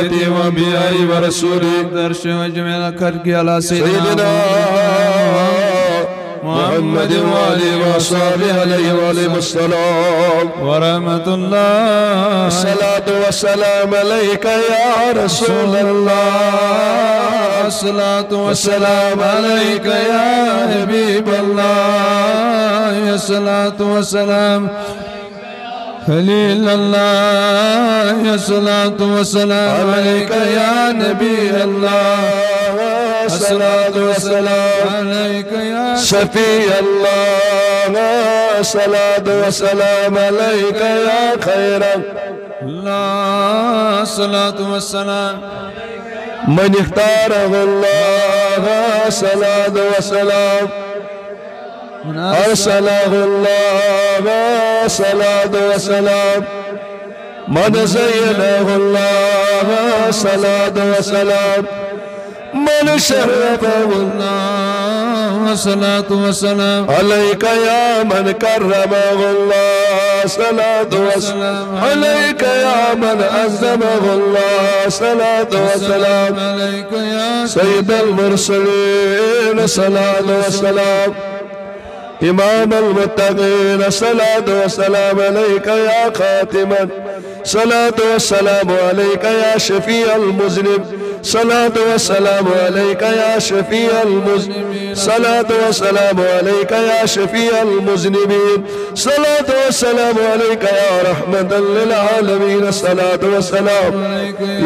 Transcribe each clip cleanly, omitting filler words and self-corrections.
وملائكته وأنبيائه ورسوله درش وجميع الخلق على سيدنا محمد وآله وصحبه عليه وآله السلام ورحمة الله. الصلاة والسلام عليك يا رسول الله. الصلاة والسلام عليك يا حبيب الله. الصلاة والسلام خليل الله. الصلاة والسلام عليك يا نبي الله. الصلاة والسلام عليك يا شفيع الله. الصلاة والسلام عليك يا خير الله. الصلاة والسلام من اختاره الله. الصلاة والسلام أرسله الله. الصلاة والسلام من زينه الله. الصلاة والسلام من شرفه الله. الصلاة والسلام عليك يا من كرمه الله. صلاة والسلام عليك يا من عظمه الله. صلاة والسلام عليك يا سيد المرسلين. صلاة والسلام إمام المتقين. صلاة والسلام عليك يا خاتما. صلاة والسلام عليك يا شفيع المذنب. صلاة والسلام عليك يا شفيع المذنبين. صلاة والسلام عليك يا شفيع المذنبين. صلاة والسلام عليك يا رحمة للعالمين. الصلاة والسلام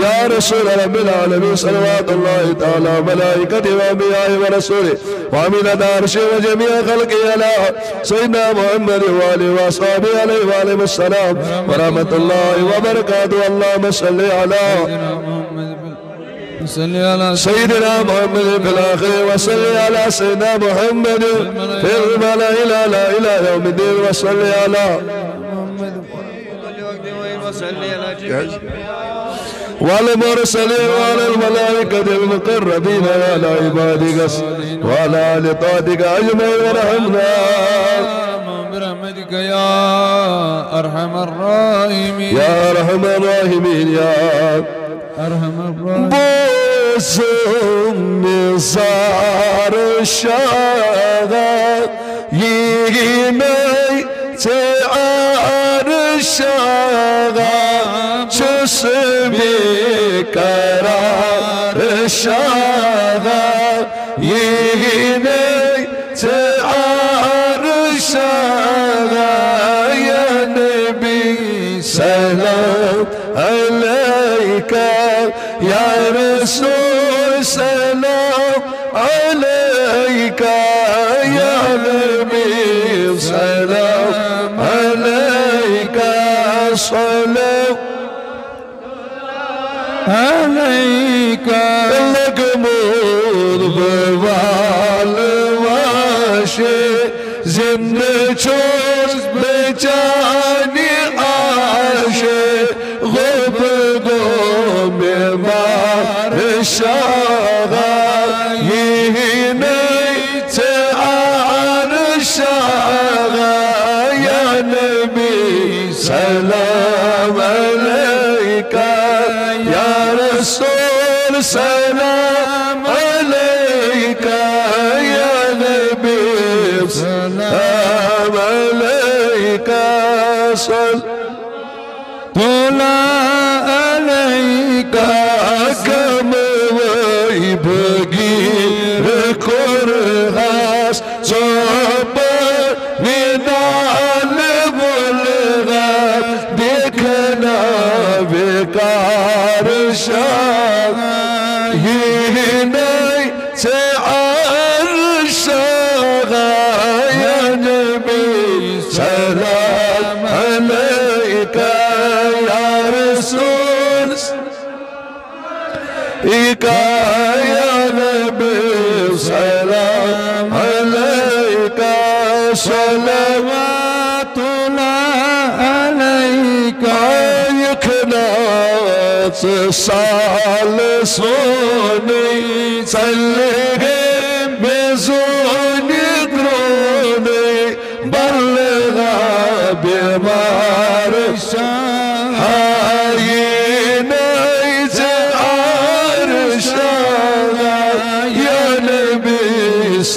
يا رسول رب العالمين. صلوات الله تعالى وملائكته وأنبيائه ورسوله وعمل عرشه وجميع خلقه على سيدنا محمد وآله وأصحابه عليه وآله السلام ورحمة الله وبركاته. اللهم صل على سيدنا محمد في الآخر وصل على سيدنا محمد في الملأ إلى يوم الدين. وصل على والمرسلين وعلى الملائكة المقربين وعلى عبادك وعلى آل طاعتك أجمعين. ورحمنا برحمتك يا أرحم الراحمين. يا أرحم الراحمين يا أرحم الراحمين. بوسم نزار الشاغا يمي تعار الشاغا جسمي كرار الشاغا يمي تعار الشاغا. يا نبي سلام عليك يا رسول. سلام عليك يا نبي. سلام عليك. سلام عليك لك مود بوال واشي زند چوز بجاني عاشي غب قوم مار الشاغا يهني تعار الشاغا. يا نبي سلام عليك يا رسول. سلام عليك يا نبي. سلام عليك. صل طلع عليك كم ويبقي كرهاس صبر ندال بلغا بكنا بكار الشام يهني تعال الشاغا. يا نبي سلام عليك يا رسول. يا نبي سلام عليك. صلوات الله عليك. يكنات صالصوني سلهم بزوني قروني بلغا بمار الشام. هايني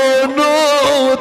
ono